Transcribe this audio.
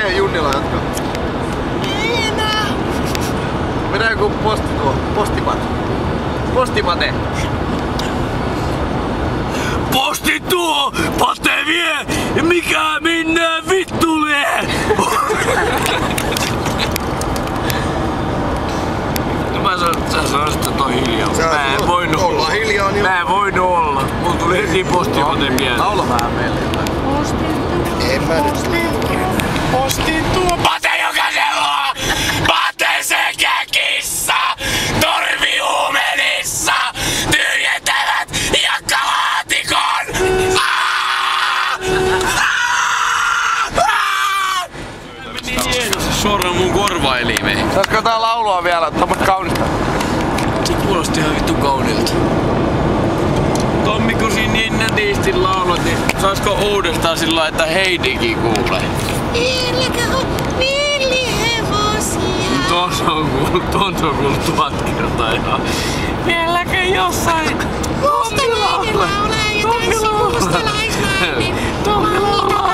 Venäjän Junnila, jotka... Mennään joku posti tuo. Postipate. Posti tuo! Pate vie! Mikä minne vittu lie? Sä sanoisit, että on hiljaa. Mä en voinut olla. Hiljaa, niin mä en voinut olla. Mulla tuli heti postipate mieleen. Laula vähän meille jotain. En mä nyt. Postin tuo pate jokaisella! Pate sekä kissa! Torvihuumenissa! Tyhjentävät jakkalaatikon! Suoraan mun korvaelimeen. Saisiko jotain laulua vielä? Tommoista kaunista. Se kuulosti ihan vittu kauniilta. Tommi, kun siinä niin nätisti laulat, niin saisko uudestaan sillä että Heidikin kuulee? Vieläkö on villihevosia? Tuossa on kuullut 1000 kertaa ihan. Vieläkö jossain? Mustalainen laulaa jotain sivustalaisnainen. Tommi laulaa.